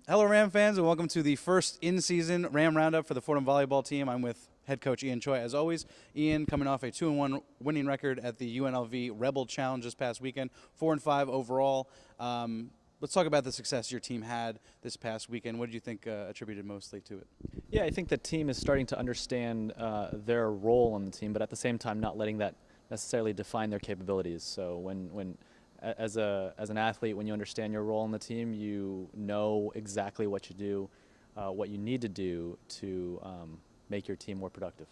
Hello, Ram fans, and welcome to the first in-season Ram Roundup for the Fordham volleyball team. I'm with head coach Ian Choi, as always. Ian coming off a 2-1 winning record at the UNLV Rebel Challenge this past weekend, 4-5 overall. Let's talk about the success your team had this past weekend. What did you think attributed mostly to it? Yeah, I think the team is starting to understand their role on the team, but at the same time not letting that necessarily define their capabilities. So as an athlete, when you understand your role in the team, you know exactly what you do, what you need to do to make your team more productive.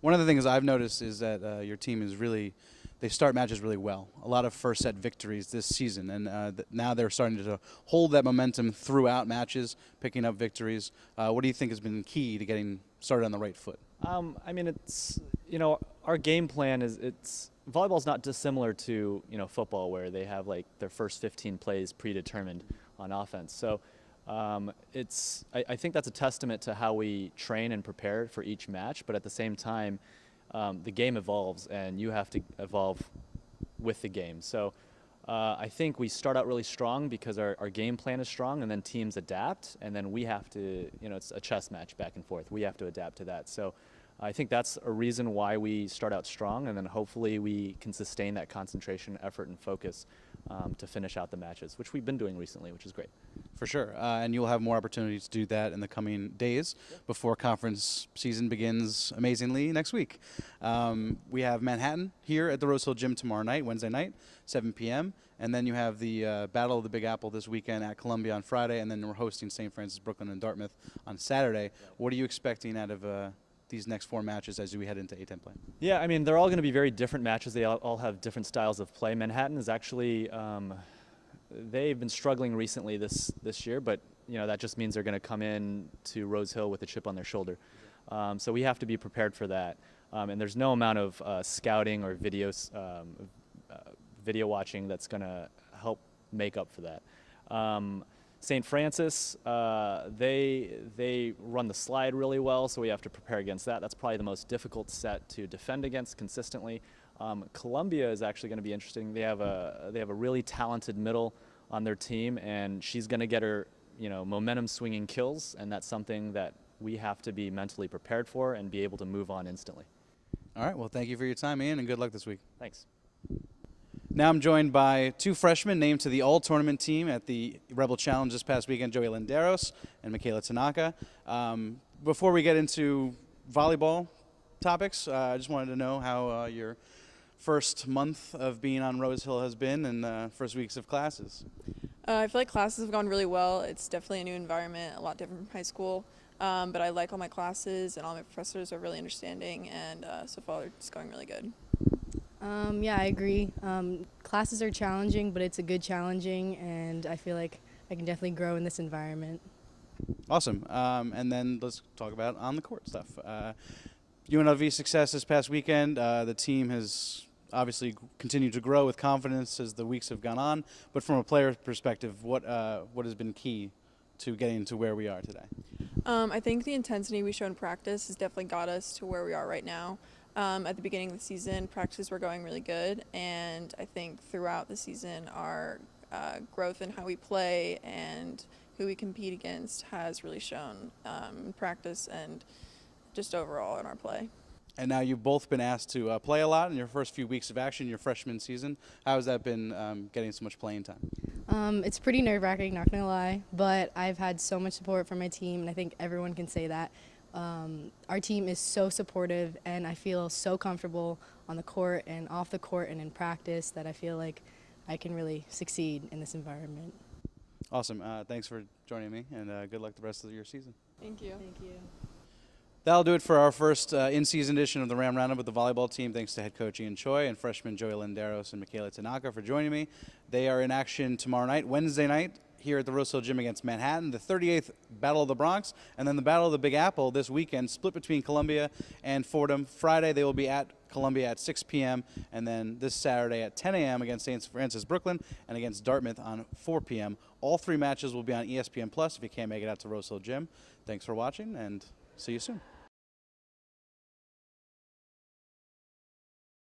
One of the things I've noticed is that your team is they start matches really well. A lot of first set victories this season, and now they're starting to hold that momentum throughout matches, picking up victories. What do you think has been key to getting started on the right foot? I mean, our game plan is volleyball's not dissimilar to football, where they have like their first 15 plays predetermined on offense. So I think that's a testament to how we train and prepare for each match. But at the same time, the game evolves, and you have to evolve with the game. So I think we start out really strong because our game plan is strong, and then teams adapt, and then we have to, it's a chess match back and forth. We have to adapt to that. So I think that's a reason why we start out strong, and then hopefully we can sustain that concentration, effort, and focus to finish out the matches, which we've been doing recently, which is great. For sure, and you'll have more opportunities to do that in the coming days before conference season begins amazingly next week. We have Manhattan here at the Rose Hill Gym tomorrow night, Wednesday night, 7 p.m., and then you have the Battle of the Big Apple this weekend at Columbia on Friday, and then we're hosting St. Francis, Brooklyn, and Dartmouth on Saturday. What are you expecting out of these next four matches as we head into A10 play? Yeah, I mean, they're all going to be very different matches. They all have different styles of play. Manhattan is actually, they've been struggling recently this year, but that just means they're going to come in to Rose Hill with a chip on their shoulder. So we have to be prepared for that. And there's no amount of scouting or video watching that's going to help make up for that. St. Francis, they run the slide really well, so we have to prepare against that. That's probably the most difficult set to defend against consistently. Columbia is actually going to be interesting. They have a really talented middle on their team, and she's going to get her momentum swinging kills, and that's something that we have to be mentally prepared for and be able to move on instantly. All right, well, thank you for your time, Ian, and good luck this week. Thanks. Now I'm joined by two freshmen named to the all-tournament team at the Rebel Challenge this past weekend, Joey Landeros and Makaela Tanaka. Before we get into volleyball topics, I just wanted to know how your first month of being on Rose Hill has been and first weeks of classes. I feel like classes have gone really well. It's definitely a new environment, a lot different from high school. But I like all my classes, and all my professors are really understanding, and so far it's going really good. Yeah, I agree. Classes are challenging, but it's a good challenging, and I feel like I can definitely grow in this environment. Awesome. And then let's talk about on-the-court stuff. UNLV success this past weekend. The team has obviously continued to grow with confidence as the weeks have gone on. But from a player perspective, what has been key to getting to where we are today? I think the intensity we show in practice has definitely got us to where we are right now. At the beginning of the season, practices were going really good, and I think throughout the season our growth in how we play and who we compete against has really shown in practice and just overall in our play. And now you've both been asked to play a lot in your first few weeks of action, your freshman season. How has that been getting so much playing time? It's pretty nerve-wracking, not gonna lie, but I've had so much support from my team, and I think everyone can say that. Our team is so supportive, and I feel so comfortable on the court and off the court and in practice that I feel like I can really succeed in this environment. Awesome. Thanks for joining me, and good luck the rest of your season. Thank you. Thank you. That'll do it for our first in-season edition of the Ram Roundup with the volleyball team. Thanks to head coach Ian Choi and freshman Joey Landeros and Makaela Tanaka for joining me. They are in action tomorrow night, Wednesday night, here at the Rose Hill Gym against Manhattan, the 38th Battle of the Bronx, and then the Battle of the Big Apple this weekend, split between Columbia and Fordham. Friday, they will be at Columbia at 6 p.m., and then this Saturday at 10 a.m. against St. Francis, Brooklyn, and against Dartmouth on 4 p.m. All three matches will be on ESPN Plus if you can't make it out to Rose Hill Gym. Thanks for watching, and see you soon.